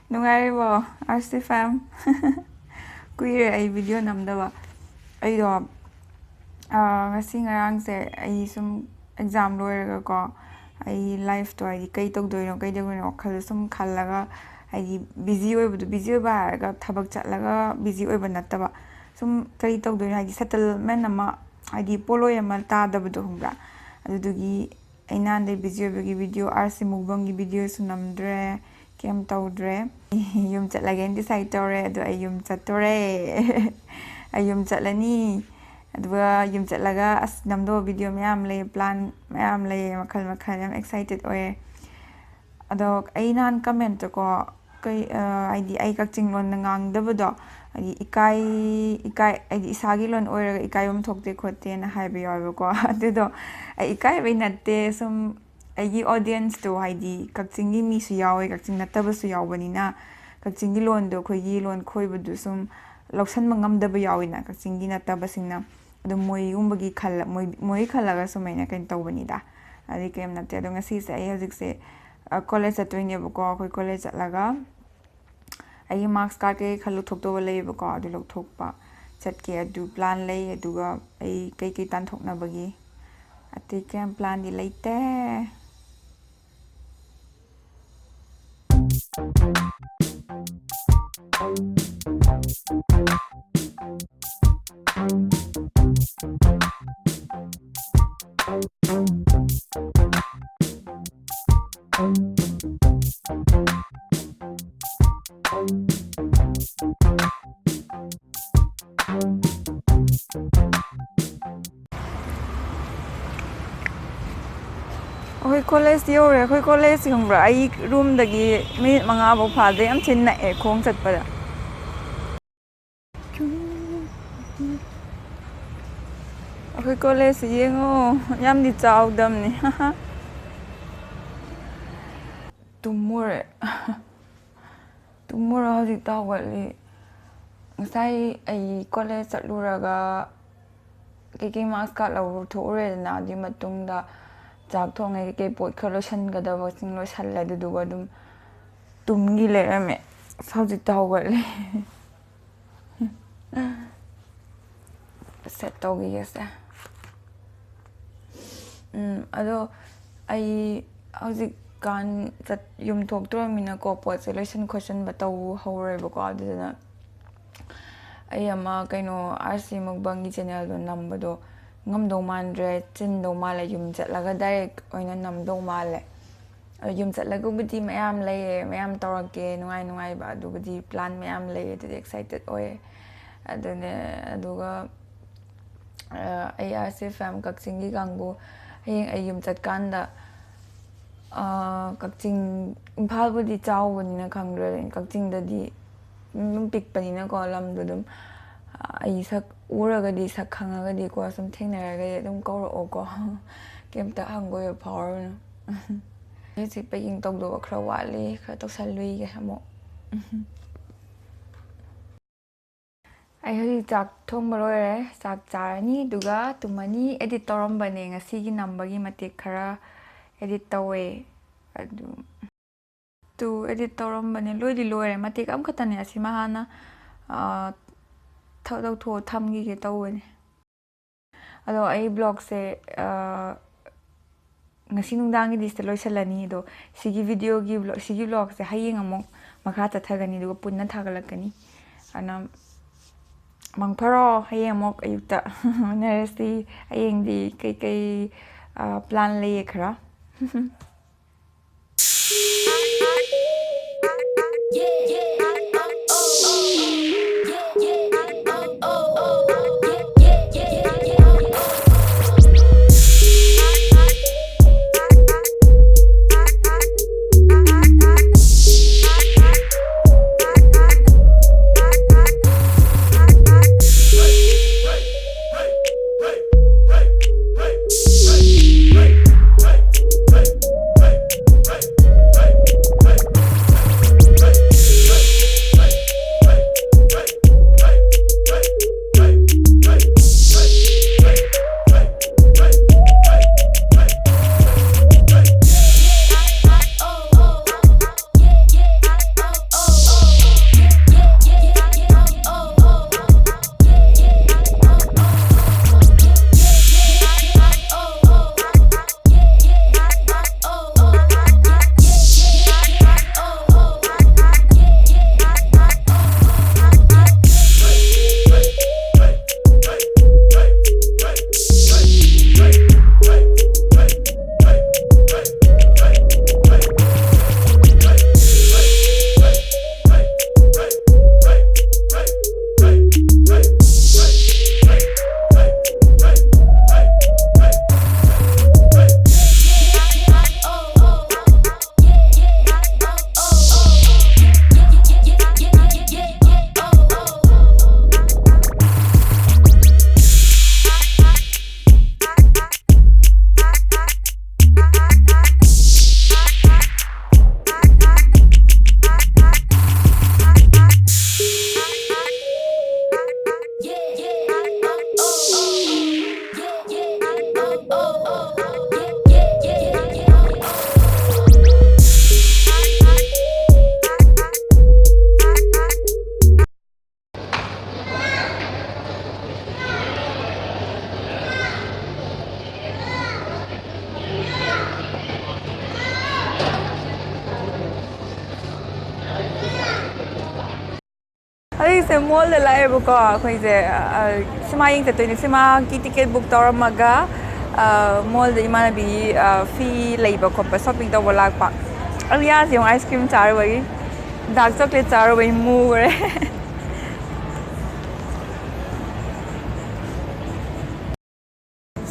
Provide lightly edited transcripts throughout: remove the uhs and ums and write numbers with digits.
Nungaribo, RC fam. Kuire ay video namdawa. Aydo ngasi ngarangse ay sum exam loiraga ko ay life to ay kay togdoino wakhal sum khallaga ay busy oiba haraga thabak chatlaga busy oiba nattaba sum kay togdoino ay settlement ama ay poloi ama tadabado hungra adudugi aina ande busy oibagi video RC mukbang gi video su namdre kem tawdre yum chatlagen decide tawre adu ay yum chatore ay yum chatlani aduga yum chatlaga as namdo video mayam lay plan mayam lay makhal yam excited oye ado ay nan comment ko kay ay kakching lon nang dabado ay ikai ay isagi lon oiraga ikayom thokte khote na haibe yoba ko adudo ay ikai bai natte sum ay audience to haidi kakchingi mi su yawe kakching nattaba su yawbanina kakchingi lon do khoigi lon khoibadu sum loksan mangamdaba yawina kakchingi nattaba singna ado moi umbagi khalla moi khallaga sumaina kain tawbanida adi kem natte ado ngasi se ay hojik se college attoine bako khoi college atlaga ay marks card ke khalu thokto lay bako adu lok thokpa chatke adu plan lay aduga ay kai tan thokna bagi ati kem plan di laite Khoi college yore khoi college hungbra ai room dagi minute manga bo phade am chinna e khong chatpada khoi college yengo yam di chawdam ni tumure hojik tawali ngasai ai college chatluraga kiki marks card law thore na di matungda chak thongai ke pot khalo shan gadaba singlo salla duduga dum tumgi lerame hojik tawali set tawgi yesa ado ai hojik kan chat yum thok tramina ko pot solution question bataw hore bako aduna ay ama kaino RC mukbang gi channel do nambado ngamdo mandre chindo male yum chatlaga direct oina namdo male yum chatlaga budi mayam lay mayam tawrake nungai ba adugadi plan mayam lay adu excited oye adune aduga ay RC fam kakchingi gangbu ay yum chatkanda kakching imphal budi chawbani khangre kakching dadi pikpanina ko lamdo dum ai sak uragadi sak khangagadi ko sum thengnaraga dum kawro ko kemta hangoy power si paging togdo khra wali khra toksalui ge hamo ai hori chak thong balore chak charani duga tumani edit toram bane ngasi gi number gi matek khara edit tawe adu to edit toram bane loidi loire matek am khatane asima hana thau tho thamgi ge tawne ado ai blog se ngasi nungdang gi diste loisalani do sigi video gi blog sigi blog se hayeng amok makha chathagani do punna thagalakani ana mangpharo hayeng amok ayukta neresti hayeng di kai plan lay khara se mall la live ko khoi je sima ying te toini sima ki ticket book tora maga mall de emanabigi fee leiba khop shopping to lak pa alias yung ice cream char wai dark chocolate char wai mu re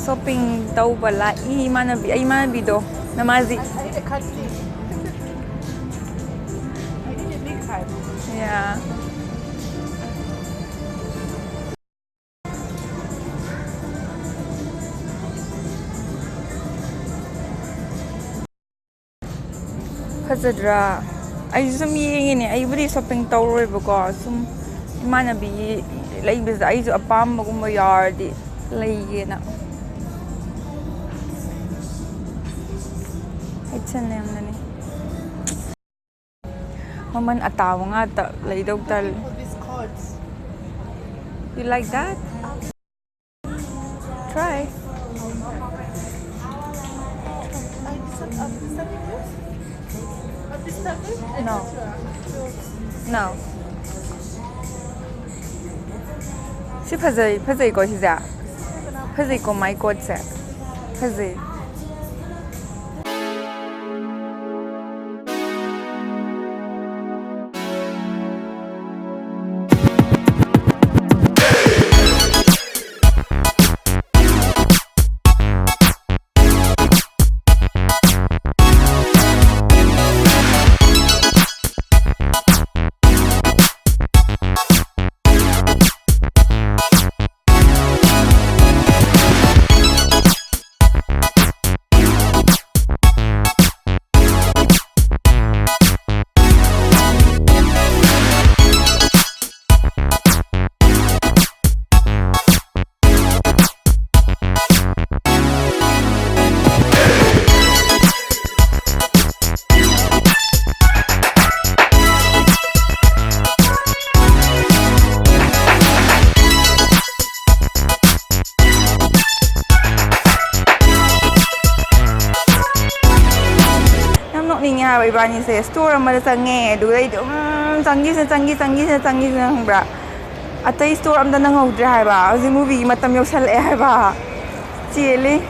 shopping touba la emanabigi do namazi I need a cut please. I need a big cut. yeah Fazadra I sum yengini I budi shopping tawroi bako sum emanabigi leibis I su apam magumba yardi leigena H&M nani Maman atawa nga ta leidog tal For these cords. You like that? Try No. No. Si phazai ko si za. Phazai ko mai ko se. Phazai. Ibani se store amada sange du dai sangi se hangbra atai store amda nang hodre hai ba azi movie matam yoksal e hai ba chele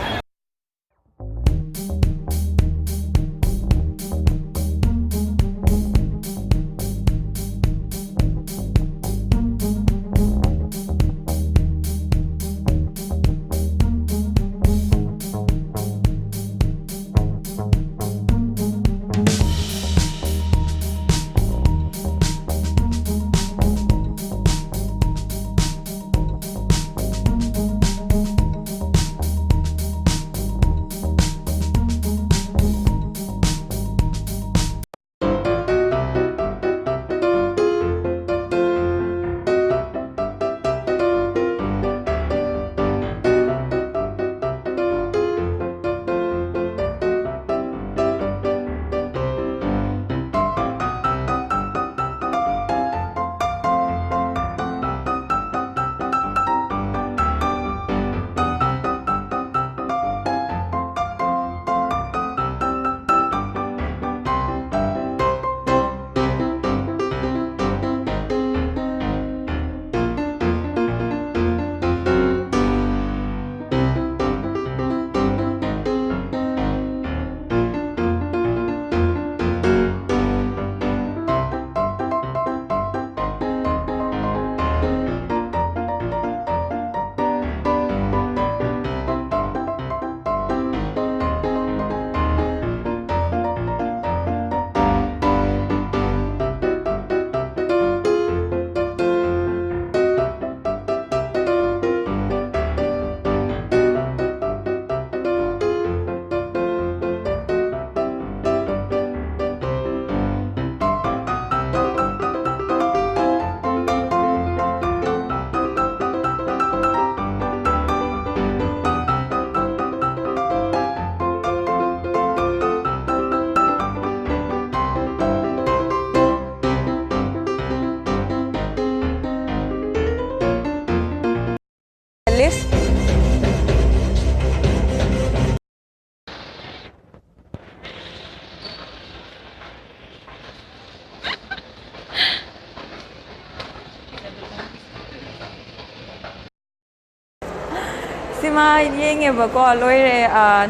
Seema येंगेबको लोइरे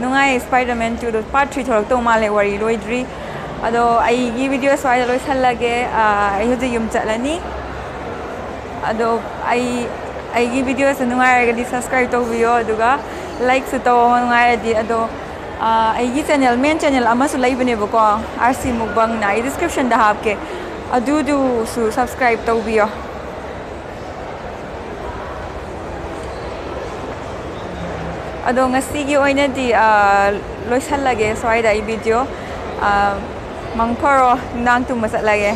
नुंगाई Spiderman 2 दो part 3 थोरक तो माले worry लोइद्री अदो आईगी video स्वाइ लोइसल्लागे आई हुजि yum चलनी अदो आईगी video से नुंगाइरगदि subscribe तौबियो अदुगा like सु तौ नुंगाइरदि अदो आईगी चैनल मेन चैनल अमसु लैबनेबको आरसी मुकबंग ना आई डिस्क्रिप्शन दा हापके अदुदु सु सब्सक्राइब तौबियो अदो ngasiगी oinadi loisalage swaida I video mangphoro nang tum masatlage